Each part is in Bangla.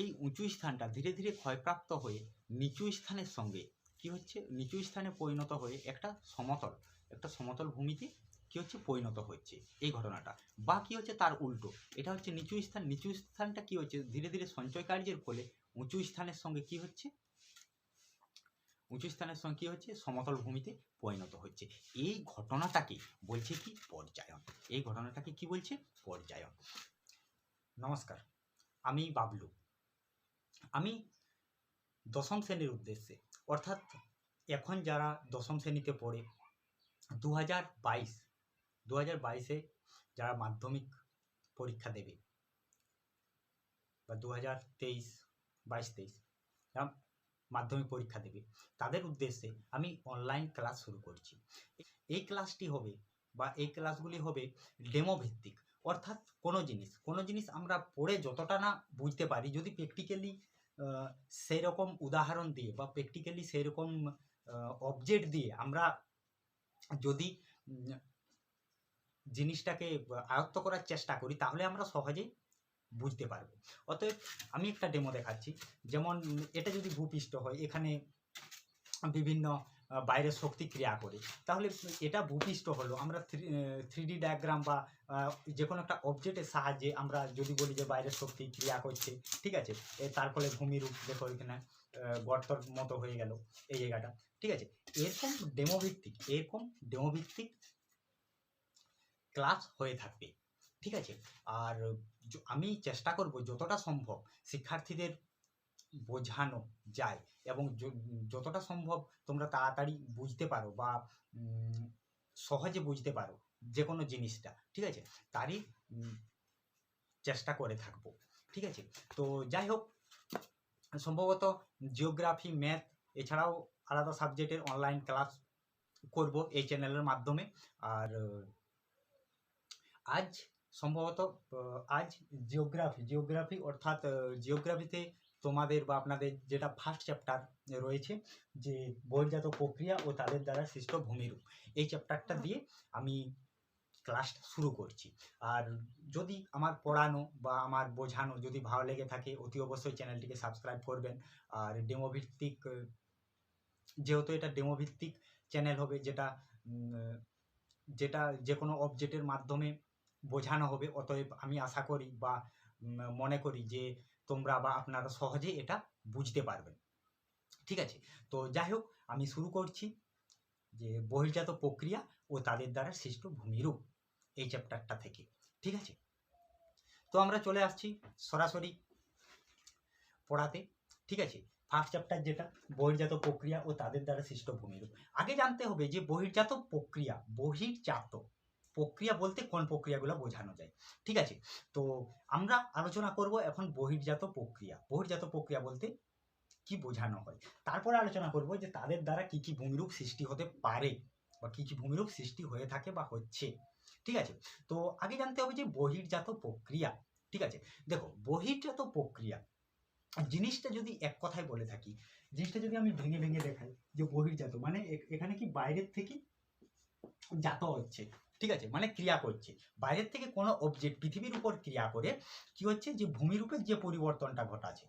এই উঁচু স্থানটা ধীরে ধীরে ক্ষয়প্রাপ্ত হয়ে নিচু স্থানের সঙ্গে কি হচ্ছে, নিচু স্থানে পরিণত হয়ে একটা সমতল ভূমিতে কি হচ্ছে পরিণত হচ্ছে এই ঘটনাটা। বা কি হচ্ছে তার উল্টো, এটা হচ্ছে নিচু স্থানটা কি হচ্ছে ধীরে ধীরে সঞ্চয় কার্যের ফলে উঁচু স্থানের সঙ্গে কি হচ্ছে সমতল ভূমিতে পরিণত হচ্ছে। এই ঘটনাটাকে বলছে কি পর্যায়ন। এই ঘটনাটাকে কি বলছে পর্যায়ন। নমস্কার, আমি বাবলু। আমি দশম শ্রেণীর উদ্দেশ্যে, অর্থাৎ এখন যারা দশম শ্রেণীতে পড়ে 2022-এ যারা মাধ্যমিক পরীক্ষা দেবে, বা 2023-22-23 যারা মাধ্যমিক পরীক্ষা দেবে, তাদের উদ্দেশ্যে আমি অনলাইন ক্লাস শুরু করছি। এই ক্লাসটি হবে বা এই ক্লাসগুলি হবে ডেমো ভিত্তিক, অর্থাৎ কোনো জিনিস আমরা পড়ে যতটা না বুঝতে পারি, যদি প্র্যাকটিক্যালি সেই রকম উদাহরণ দিয়ে বা প্র্যাকটিক্যালি সেই রকম অবজেক্ট দিয়ে আমরা যদি জিনিসটাকে আয়ত্ত করার চেষ্টা করি, তাহলে আমরা সহজেই বুঝতে পারবো। অতএব আমি একটা ডেমো দেখাচ্ছি। যেমন এটা যদি ভূপৃষ্ঠ হয়, এখানে বিভিন্ন বাইরের শক্তি ক্রিয়া করে, তাহলে এটা ভূপৃষ্ঠ হলো। আমরা 3D ডায়াগ্রাম বা যে কোনো একটা অবজেক্টের সাহায্যে আমরা যদি বলি যে বাইরের শক্তি ক্রিয়া করছে, ঠিক আছে, তার ফলে ভূমিরূপ দেখো এখানে গর্তর মতো হয়ে গেল এই জায়গাটা, ঠিক আছে। এরকম ডেমোভিত্তিক ক্লাস হয়ে থাকবে, ঠিক আছে। আর আমি চেষ্টা করব যতটা সম্ভব শিক্ষার্থীদের বোঝানো যায় এবং যতটা সম্ভব তোমরা তাড়াতাড়ি বুঝতে পারো বা সহজে বুঝতে পারো যে কোনো জিনিসটা, ঠিক আছে, তারই চেষ্টা করে থাকবো, ঠিক আছে। তো যাই হোক, সম্ভবত জিওগ্রাফি, ম্যাথ এছাড়াও আলাদা সাবজেক্টের অনলাইন ক্লাস করব এই চ্যানেলের মাধ্যমে। আর আজ সম্ভবত জিওগ্রাফি অর্থাৎ জিওগ্রাফিতে তোমাদের বা আপনাদের যেটা ফার্স্ট চ্যাপ্টার রয়েছে, যে বহির্জাত প্রক্রিয়া ও তাদের দ্বারা সৃষ্ট ভূমিরূপ, এই চ্যাপ্টারটা দিয়ে আমি ক্লাসটা শুরু করছি। আর যদি আমার পড়ানো বা আমার বোঝানো যদি ভালো লেগে থাকে, অতি অবশ্যই চ্যানেলটিকে সাবস্ক্রাইব করবেন। আর ডেমোভিত্তিক, যেহেতু এটা ডেমোভিত্তিক চ্যানেল হবে, যেটা যে কোনো অবজেক্টের মাধ্যমে বোঝানো হবে, অতএব আমি আশা করি বা মনে করি যে তোমরা বা আপনারা সহজেই এটা বুঝতে পারবেন, ঠিক আছে। তো যাই হোক, আমি শুরু করছি যে বহির্জাত প্রক্রিয়া ও তাদের দ্বারা সৃষ্ট ভূমিরূপ এই চ্যাপ্টারটা থেকে, ঠিক আছে। তো আমরা চলে আসছি সরাসরি পড়াতে, ঠিক আছে। ফার্স্ট চ্যাপ্টার যেটা বহির্জাত প্রক্রিয়া ও তাদের দ্বারা সৃষ্ট ভূমিরূপ। আগে জানতে হবে যে বহির্জাত প্রক্রিয়া বলতে কোন প্রক্রিয়াগুলো বোঝানো যায়, ঠিক আছে। তো আমরা আলোচনা করব এখন বহির্জাত প্রক্রিয়া বলতে কি বোঝানো হয়। তারপরে আলোচনা করব যে তাদের দ্বারা কি কি ভূমিরূপ সৃষ্টি হতে পারে বা কি কি ভূমিরূপ সৃষ্টি হয়ে থাকে বা হচ্ছে, ঠিক আছে। তো আগে জানতে হবে যে বহির্জাত প্রক্রিয়া, ঠিক আছে। দেখো, বহির্জাত প্রক্রিয়া জিনিসটা যদি এক কথায় বলে থাকি, জিনিসটা যদি আমি ভেঙে ভেঙে দেখাই, যে বহির্জাত মানে এখানে কি বাইরের থেকে জাত হচ্ছে, ঠিক আছে, মানে ক্রিয়া করছে বাইরের থেকে কোনো অবজেক্ট পৃথিবীর উপর ক্রিয়া করে কি হচ্ছে, যে ভূমিরূপের যে পরিবর্তনটা ঘটাচ্ছে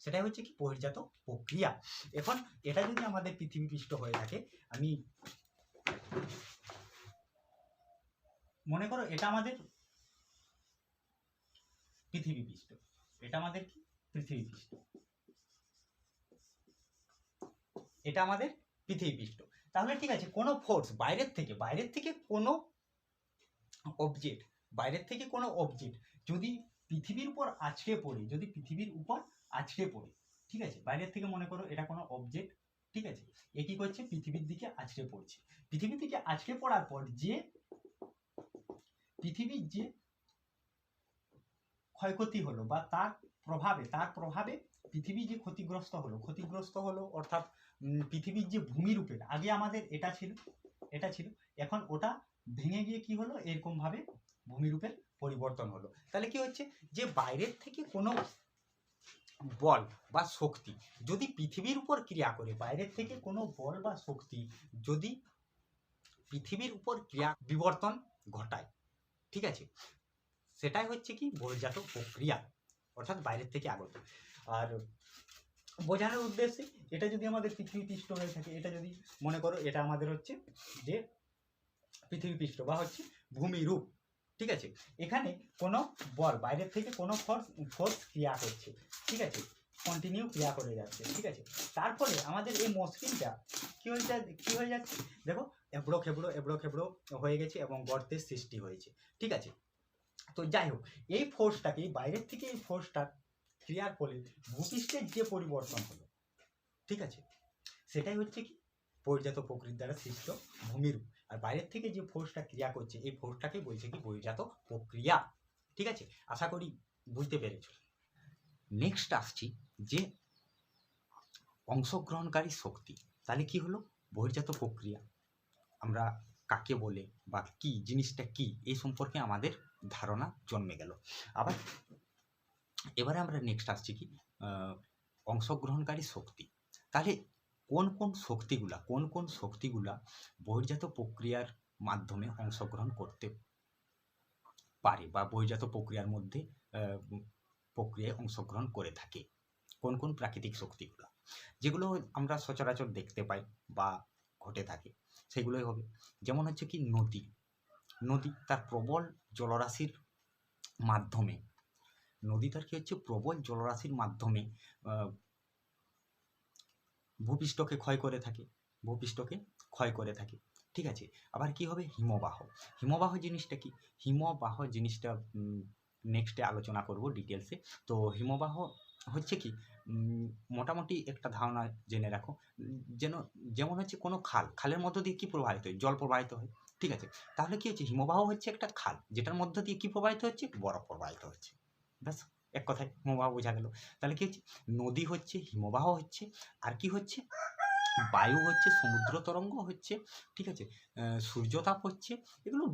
সেটাই হচ্ছে কি বহির্জাত প্রক্রিয়া। এখন এটা যদি আমাদের পৃথিবী পৃষ্ঠ হয়ে থাকে, আমি মনে করো এটা আমাদের পৃথিবী পৃষ্ঠ, এটা আমাদের কি পৃথিবী পৃষ্ঠ, এটা আমাদের পৃথিবী পৃষ্ঠ। তাহলে ঠিক আছে, কোনো ফোর্স বাইরের থেকে কোনো অবজেক্ট যদি পৃথিবীর উপর আছড়ে পড়ে, ঠিক আছে, বাইরের থেকে মনে করো এটা কোনো অবজেক্ট, ঠিক আছে, এ কি করছে পৃথিবীর দিকে আছড়ে পড়ছে। পৃথিবীর দিকে আছড়ে পড়ার পর যে পৃথিবীর যে ক্ষয়ক্ষতি হলো বা তার প্রভাবে পৃথিবী যে ক্ষতিগ্রস্ত হলো অর্থাৎ পৃথিবীর যে ভূমিরূপের আগে আমাদের এটা ছিল, এখন ওটা ভেঙে গিয়ে কি হলো, এরকম ভাবে ভূমিরূপের পরিবর্তন হলো। তাহলে কি হচ্ছে, যে বাইরের থেকে কোনো বল বা শক্তি যদি পৃথিবীর উপর ক্রিয়া করে, বাইরের থেকে কোনো বল বা শক্তি যদি পৃথিবীর উপর ক্রিয়া বিবর্তন ঘটায়, ঠিক আছে, সেটাই হচ্ছে কি বহির্জাত প্রক্রিয়া। অর্থাৎ বাইরের থেকে আগত। আর বোঝানোর উদ্দেশ্যে এটা যদি আমাদের পৃথিবী পৃষ্ঠ হয়ে থাকে, এটা যদি মনে করো এটা আমাদের হচ্ছে যে পৃথিবী পৃষ্ঠ বা হচ্ছে ভূমিরূপ, ঠিক আছে, এখানে কোনো বল বাইরের থেকে কোনো ফোর্স ক্রিয়া করছে, ঠিক আছে, কন্টিনিউ ক্রিয়া করে যাচ্ছে, ঠিক আছে। তারপরে আমাদের এই মসৃণটা কি হয়ে যাচ্ছে দেখো, এবড়ো খেবড়ো হয়ে গেছে এবং গর্তের সৃষ্টি হয়েছে, ঠিক আছে। তো যাই হোক, এই ফোর্সটাকে বাইরের থেকে এই ফোর্সটা ক্রিয়ার ফলে ভূপৃষ্ঠের যে পরিবর্তন হলো, ঠিক আছে, সেটাই হচ্ছে কি বহির্জাত প্রক্রিয়ার দ্বারা সৃষ্ট ভূমিরূপ। আর বাইরের থেকে যে ফোর্সটা ক্রিয়া করছে এই ফোর্সটাকে বলছে কি বহির্জাত প্রক্রিয়া, ঠিক আছে। আশা করি বুঝতে পেরেছ। নেক্সট আসছি যে অংশগ্রহণকারী শক্তি, তাহলে কি হলো বহির্জাত প্রক্রিয়া আমরা কাকে বলে বা কি জিনিসটা কি এই সম্পর্কে আমাদের ধারণা জন্মে গেল। আবার এবারে আমরা নেক্সট আসছি কি অংশগ্রহণকারী শক্তি, তাহলে কোন কোন শক্তিগুলা বহির্জাত প্রক্রিয়ার মাধ্যমে অংশগ্রহণ করতে পারে বা বহির্জাত প্রক্রিয়ার মধ্যে প্রক্রিয়ায় অংশগ্রহণ করে থাকে, কোন প্রাকৃতিক শক্তিগুলো যেগুলো আমরা সচরাচর দেখতে পাই বা ঘটে থাকে সেগুলোই হবে। যেমন হচ্ছে কি নদী তার প্রবল জলরাশির মাধ্যমে, মাধ্যমে ভূপৃষ্ঠকে ক্ষয় করে থাকে, ঠিক আছে। আবার কি হবে হিমবাহ জিনিসটা নেক্সটে আলোচনা করব ডিটেলসে। তো হিমবাহ হচ্ছে কি মোটামুটি একটা ধারণা জেনে রাখো, যেমন হচ্ছে কোনো খালের মধ্য দিয়ে কি প্রবাহিত হয়, জল প্রবাহিত হয়, ঠিক আছে। তাহলে কি হচ্ছে হিমবাহ হচ্ছে একটা খাল যেটার মধ্য দিয়ে কি প্রবাহিত হচ্ছে, বরফ প্রবাহিত হচ্ছে, ব্যাস এক কথায় হিমবাহ বোঝা গেল। তাহলে কি হচ্ছে নদী হচ্ছে, হিমবাহ হচ্ছে, আর কি হচ্ছে বায়ু হচ্ছে, সমুদ্র তরঙ্গ হচ্ছে, ঠিক আছে, সূর্যতাপ হচ্ছে, এগুলো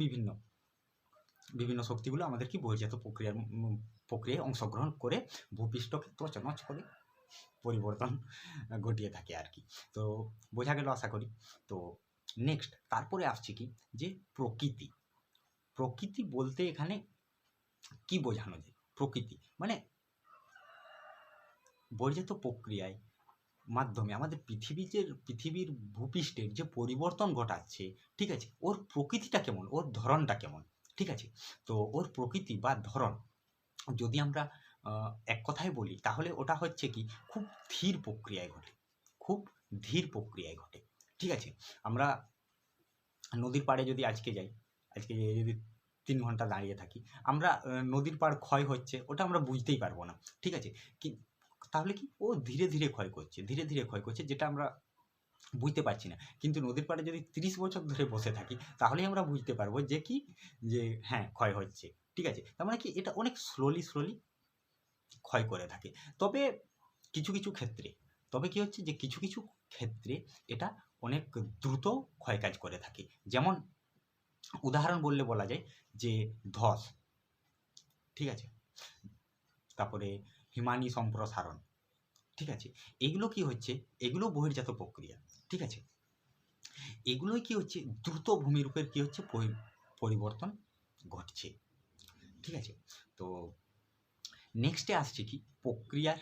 বিভিন্ন শক্তিগুলো আমাদের কি বহির্জাত প্রক্রিয়ায় অংশগ্রহণ করে ভূপৃষ্ঠকে তছনছ করে পরিবর্তন ঘটিয়ে থাকে আর কি। তো বোঝা গেল আশা করি। তো নেক্সট তারপরে আসছে কি যে প্রকৃতি বলতে এখানে কি বোঝানো যায়। প্রকৃতি মানে বহির্জাত প্রক্রিয়ায় মাধ্যমে আমাদের পৃথিবীর ভূপৃষ্ঠের যে পরিবর্তন ঘটাচ্ছে, ঠিক আছে, ওর প্রকৃতিটা কেমন, ওর ধরনটা কেমন, ঠিক আছে। তো ওর প্রকৃতি বা ধরন যদি আমরা এক কথায় বলি তাহলে ওটা হচ্ছে কি খুব ধীর প্রক্রিয়ায় ঘটে, ঠিক আছে। আমরা নদীর পাড়ে যদি আজকে যদি 3 ঘন্টা দাঁড়িয়ে থাকি, আমরা নদীর পাড় ক্ষয় হচ্ছে ওটা আমরা বুঝতেই পারবো না, ঠিক আছে। তাহলে কি ও ধীরে ধীরে ক্ষয় করছে যেটা আমরা বুঝতে পারছি না। কিন্তু নদীর পাড়ে যদি 30 বছর ধরে বসে থাকি তাহলেই আমরা বুঝতে পারবো যে হ্যাঁ ক্ষয় হচ্ছে, ঠিক আছে। তার মানে কি এটা অনেক স্লোলি ক্ষয় করে থাকে। তবে কিছু ক্ষেত্রে এটা অনেক দ্রুত ক্ষয়কাজ করে থাকে। যেমন উদাহরণ বলা যায় যে ধস, ঠিক আছে, তারপরে হিমানি সম্প্রসারণ, ঠিক আছে। এগুলো কি হচ্ছে, এগুলো বহির্জাত প্রক্রিয়া, ঠিক আছে। এগুলোই কি হচ্ছে দ্রুত ভূমিরূপের কি হচ্ছে পরিবর্তন ঘটছে, ঠিক আছে। তো নেক্সটে আসছে কি প্রক্রিয়ার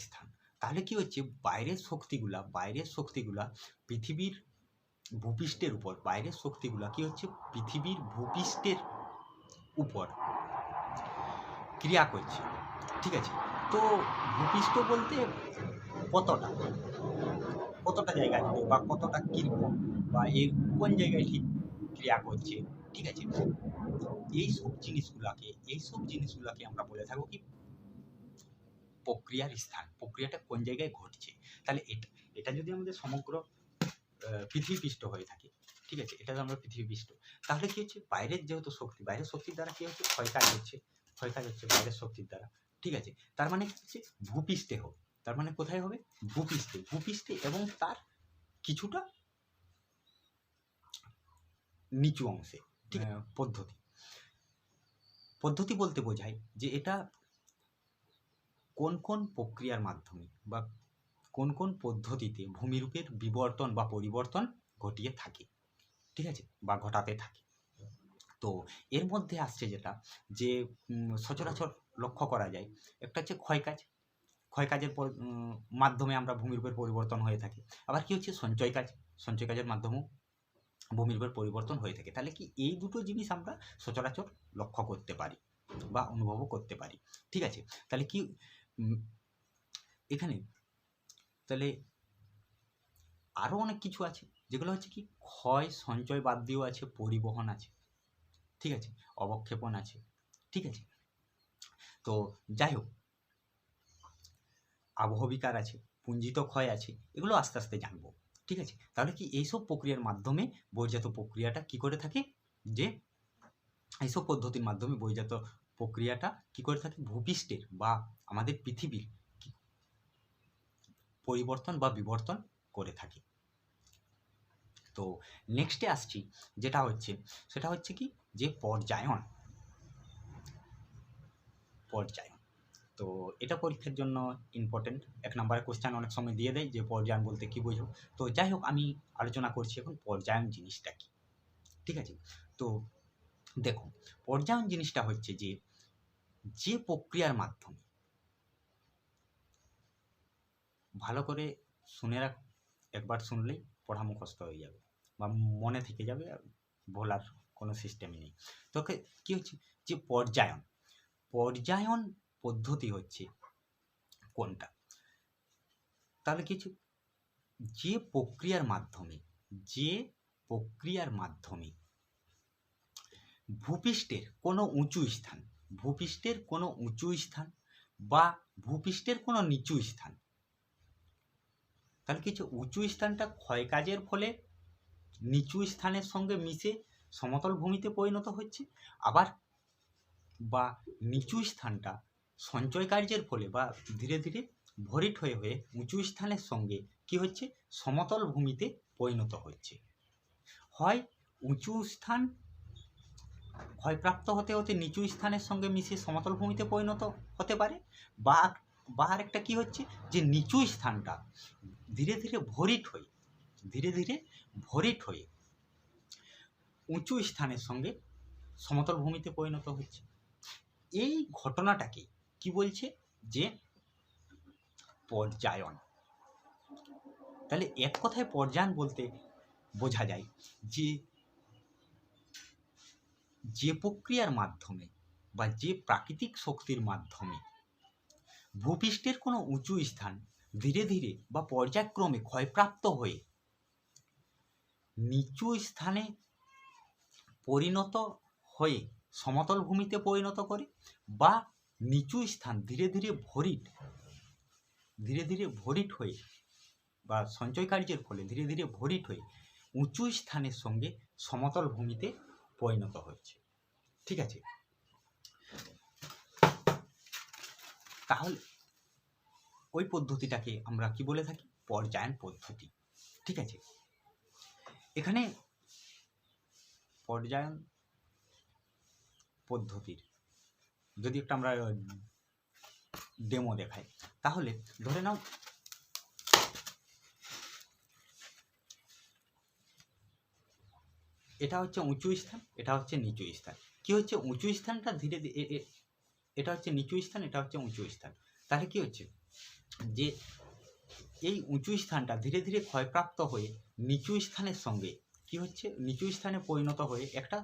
স্থান। তাহলে কি হচ্ছে বাইরের শক্তিগুলা পৃথিবীর ভূপৃষ্ঠের উপর, কি হচ্ছে পৃথিবীর ভূপৃষ্ঠের উপর ক্রিয়া করছে, ঠিক আছে। তো ভূপৃষ্ঠ বলতে কতটা জায়গা জুড়ে বা কতটা কিরকম বা এর কোন জায়গায় ঠিক ক্রিয়া করছে, ঠিক আছে। এইসব জিনিসগুলাকে আমরা বলে থাকবো কি প্রক্রিয়ার স্থান, প্রক্রিয়াটা কোন জায়গায় ঘটছে। তাহলে এটা যদি আমাদের সমগ্র পৃথিবী পৃষ্ঠ হয়ে থাকে, ঠিক আছে, এটা আমরা পৃথিবী পৃষ্ঠ, তাহলে কি হচ্ছে বাইরের শক্তির দ্বারা কি হচ্ছে ক্ষয়কাজ হচ্ছে বাইরের শক্তির দ্বারা, ঠিক আছে। তার মানে কি হচ্ছে ভূপৃষ্ঠে হোক, তার মানে কোথায় হবে ভূপৃষ্ঠে এবং তার কিছুটা নিচু অংশে, ঠিক পদ্ধতি বলতে বোঝায় যে এটা কোন প্রক্রিয়ার মাধ্যমে বা কোন পদ্ধতিতে ভূমিরূপের বিবর্তন বা পরিবর্তন ঘটিয়ে থাকে, ঠিক আছে, বা ঘটাতে থাকে। তো এর মধ্যে আসছে যেটা যে সচরাচর লক্ষ্য করা যায়। একটা হচ্ছে ক্ষয়কাজ, ক্ষয়কাজের মাধ্যমে আমরা ভূমিরূপের পরিবর্তন হয়ে থাকে। আবার কি হচ্ছে সঞ্চয় কাজ, সঞ্চয় কাজের মাধ্যমেও ভূমিরূপের পরিবর্তন হয়ে থাকে। তাহলে কি এই দুটো জিনিস আমরা সচরাচর লক্ষ্য করতে পারি বা অনুভবও করতে পারি। ঠিক আছে, তাহলে কি এখানে তাহলে আরও অনেক কিছু আছে, যেগুলো হচ্ছে কি ক্ষয় সঞ্চয় বাদ দিয়েও আছে, পরিবহন আছে, ঠিক আছে, অবক্ষেপণ আছে, ঠিক আছে। তো যাই হোক, আবহবিকার আছে, পুঞ্জিত ক্ষয় আছে, এগুলো আস্তে আস্তে জানবো, ঠিক আছে। তাহলে কি এইসব প্রক্রিয়ার মাধ্যমে বহির্জাত প্রক্রিয়াটা কি করে থাকে, যে এইসব পদ্ধতির মাধ্যমে বহির্জাত প্রক্রিয়াটা কি করে থাকে, ভূপৃষ্ঠের বা আমাদের পৃথিবীর পরিবর্তন বা বিবর্তন করে থাকে। তো নেক্সটে আসছি, যেটা হচ্ছে সেটা হচ্ছে কি যে পর্যায়ন। তো এটা পরীক্ষার জন্য ইম্পর্টেন্ট, 1 নম্বরের কোশ্চেন অনেক সময় দিয়ে দেয় যে পর্যায়ন বলতে কি বোঝো। তো যাই হোক, আমি আলোচনা করছি এখন পর্যায়ন জিনিসটা কি, ঠিক আছে। তো দেখো, পর্যায়ন জিনিসটা হচ্ছে যে প্রক্রিয়ার মাধ্যমে, ভালো করে শুনে রাখ, একবার শুনলেই পড়া মুখস্থ হয়ে যাবে বা মনে থেকে যাবে, আর ভোলার কোনো সিস্টেমই নেই। তোকে কি হচ্ছে যে পর্যায়ন পদ্ধতি হচ্ছে কোনটা, তাহলে কিছু যে প্রক্রিয়ার মাধ্যমে ভূপৃষ্ঠের কোনো উঁচু স্থান বা ভূপৃষ্ঠের কোনো নিচু স্থান, তাহলে কিছু উঁচু স্থানটা ক্ষয়কাজের ফলে নিচু স্থানের সঙ্গে মিশে সমতল ভূমিতে পরিণত হচ্ছে, আবার বা নিচু স্থানটা সঞ্চয় কার্যের ফলে বা ধীরে ধীরে ভরিট হয়ে উঁচু স্থানের সঙ্গে কি হচ্ছে, সমতল ভূমিতে পরিণত হচ্ছে। হয় উঁচু স্থান ক্ষয়প্রাপ্ত হতে হতে নিচু স্থানের সঙ্গে মিশে সমতল ভূমিতে পরিণত হতে পারে, বা আরেকটা কি হচ্ছে যে নিচু স্থানটা ধীরে ধীরে ভরিট হয়ে উঁচু স্থানের সঙ্গে সমতল ভূমিতে পরিণত হচ্ছে। এই ঘটনাটাকে কি বলছে, যে পর্যায়ন। তাহলে এক কথায় পর্যায়ন বলতে বোঝা যায় যে প্রক্রিয়ার মাধ্যমে বা যে প্রাকৃতিক শক্তির মাধ্যমে ভূপৃষ্ঠের কোনো উঁচু স্থান ধীরে ধীরে বা পর্যায়ক্রমে ক্ষয়প্রাপ্ত হয়ে নিচু স্থানে পরিণত হয়ে সমতল ভূমিতে পরিণত করে, বা নিচু স্থান ধীরে ধীরে ভরিট হয়ে বা সঞ্চয় কার্যের ফলে ধীরে ধীরে ভরিট হয়ে উঁচু স্থানের সঙ্গে সমতল ভূমিতে পরিণত হচ্ছে, ঠিক আছে। তাহলে ওই পদ্ধতিটাকে আমরা কি বলে থাকি, পর্যায়ন পদ্ধতি, ঠিক আছে। এখানে পর্যায়ন পদ্ধতির যদি একটা আমরা ডেমো দেখাই, তাহলে ধরে নাও এটা হচ্ছে উঁচু স্থান, এটা হচ্ছে নিচু স্থান। কি হচ্ছে, উঁচু স্থানটা ধীরে ধীরে, এটা হচ্ছে নিচু স্থান, এটা হচ্ছে উঁচু স্থান। তাহলে কি হচ্ছে যে এই উঁচু স্থানটা ধীরে ধীরে ক্ষয়প্রাপ্ত হয়ে নিচু স্থানের সঙ্গে কি হচ্ছে, নিচু স্থানে পরিণত হয়ে একটা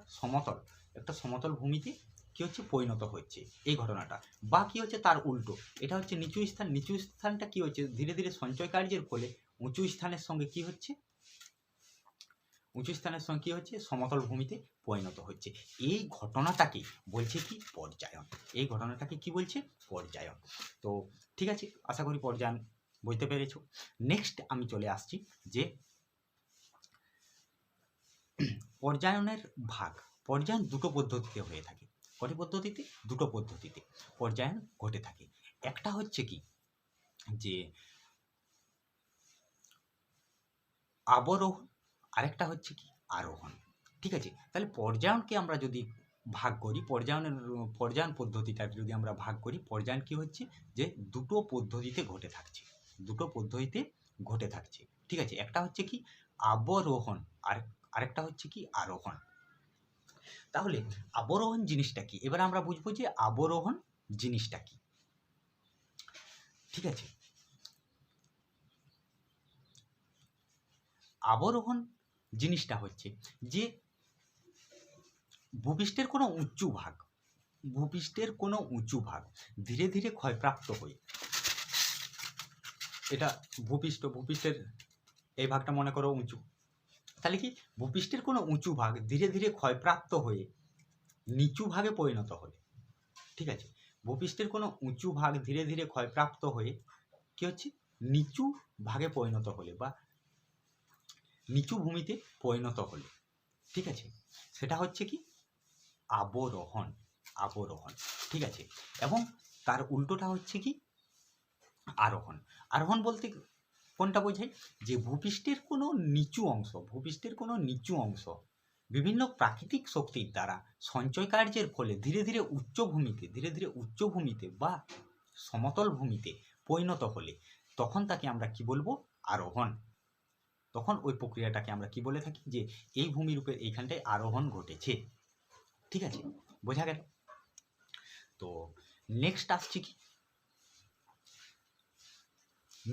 সমতল ভূমিতে কি হচ্ছে পরিণত হচ্ছে, এই ঘটনাটা। বা কি হচ্ছে তার উল্টো, এটা হচ্ছে নিচু স্থানটা কি হচ্ছে ধীরে ধীরে সঞ্চয় কার্যের ফলে উঁচু স্থানের সঙ্গে কি হচ্ছে সমতল ভূমিতে পরিণত হচ্ছে। এই ঘটনাটাকে বলছে কি, পর্যায়ন। এই ঘটনাটাকে কি বলছে, পর্যায়ন। তো ঠিক আছে, আশা করি পর্যায়ন বুঝতে পেরেছো। নেক্সট আমি চলে আসছি যে পর্যায়নের ভাগ। পর্যায়ন দুটো পদ্ধতিতে হয়ে থাকে। কটি পদ্ধতিতে? দুটো পদ্ধতিতে পর্যায়ন ঘটে থাকে। একটা হচ্ছে কি যে আবরোহণ, আরেকটা হচ্ছে কি আরোহণ, ঠিক আছে। তাহলে পর্যায়নকে আমরা যদি ভাগ করি, পর্যায়ন পদ্ধতিটা যদি আমরা ভাগ করি, পর্যায়ন কি হচ্ছে যে দুটো পদ্ধতিতে ঘটে থাকছে, ঠিক আছে। একটা হচ্ছে কি আবরোহণ, আরেকটা হচ্ছে কি আরোহণ। তাহলে আবরোহণ জিনিসটা কি, এবার আমরা বুঝবো যে আবরোহণ জিনিসটা কি। ঠিক আছে, আবরোহণ জিনিসটা হচ্ছে যে ভূপৃষ্ঠের কোনো উঁচু ভাগ ধীরে ধীরে ক্ষয়প্রাপ্ত হয়ে, এটা ভূপৃষ্ঠের এই ভাগটা মনে করো উঁচু, তাহলে কি ভূপৃষ্ঠের কোনো উঁচু ভাগ ধীরে ধীরে ক্ষয়প্রাপ্ত হয়ে নিচু ভাগে পরিণত হলে, ঠিক আছে, ভূপৃষ্ঠের কোনো উঁচু ভাগ ধীরে ধীরে ক্ষয়প্রাপ্ত হয়ে কি হচ্ছে নিচু ভাগে পরিণত হলে বা নিচু ভূমিতে পরিণত হলে, ঠিক আছে, সেটা হচ্ছে কি আবরোহণ। ঠিক আছে, এবং তার উল্টোটা হচ্ছে কি আরোহণ বলতে কোনটা বোঝায় যে ভূপৃষ্ঠের কোনো নিচু অংশ বিভিন্ন প্রাকৃতিক শক্তির দ্বারা সঞ্চয় কার্যের ফলে ধীরে ধীরে উচ্চ ভূমিতে বা সমতল ভূমিতে পরিণত হলে তখন তাকে আমরা কি বলবো আরোহণ। তখন ওই প্রক্রিয়াটাকে আমরা কি বলে থাকি যে এই ভূমিরূপের এইখানটায় আরোহণ ঘটেছে। ঠিক আছে, বোঝা গেল? তো নেক্সট আসছে কি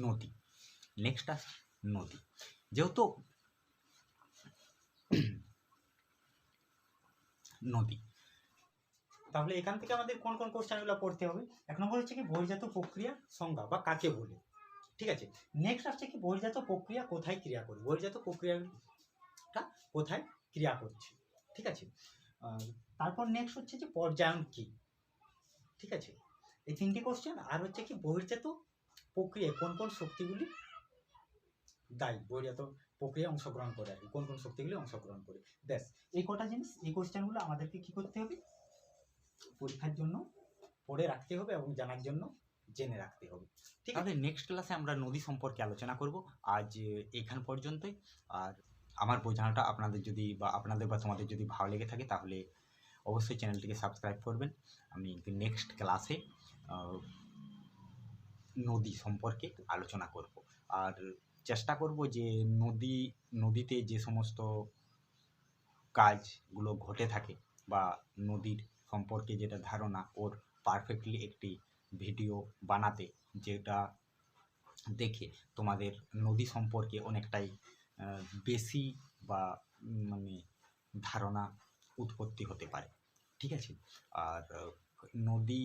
নদী। যেহেতু নদী, তাহলে এখান থেকে আমাদের কোন কোন কোশ্চেনগুলো পড়তে হবে? এক নম্বর হচ্ছে কি বহির্জাত প্রক্রিয়া সংজ্ঞা বা কাকে বলে। ঠিক আছে, নেক্সট আসছে কি বহির্জাত প্রক্রিয়া কোথায় ক্রিয়া করে, বহির্জাত প্রক্রিয়াটা কোথায় ক্রিয়া করছে। ঠিক আছে, তারপর নেক্সট হচ্ছে যে পর্যায়ন কি। ঠিক আছে, এই তিনটি কোশ্চেন। আর হচ্ছে কি বহির্জাত প্রক্রিয়ায় কোন কোন শক্তিগুলি দায়ী, বহির্জাত প্রক্রিয়ায় অংশগ্রহণ করে আর কি, কোন কোন শক্তিগুলি অংশগ্রহণ করে। ব্যাস এই কটা জিনিস, এই কোশ্চেনগুলো আমাদেরকে কি করতে হবে পরীক্ষার জন্য পড়ে রাখতে হবে এবং জানার জন্য জেনে রাখতে হবে। ঠিক আছে, নেক্সট ক্লাসে আমরা নদী সম্পর্কে আলোচনা করব। আজ এখান পর্যন্তই। আর আমার বোঝানোটা আপনাদের বা তোমাদের যদি ভালো লেগে থাকে তাহলে অবশ্যই চ্যানেলটিকে সাবস্ক্রাইব করবেন। আমি নেক্সট ক্লাসে নদী সম্পর্কে আলোচনা করব। আর চেষ্টা করব যে নদীতে যে সমস্ত কাজগুলো ঘটে থাকে বা নদীর সম্পর্কে যেটা ধারণা ওর পারফেক্টলি একটি ভিডিও বানাতে, যেটা দেখে তোমাদের নদী সম্পর্কে অনেকটাই বেশি বা মানে ধারণা উৎপত্তি হতে পারে। ঠিক আছে, আর নদী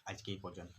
আজকে এই পর্যন্ত।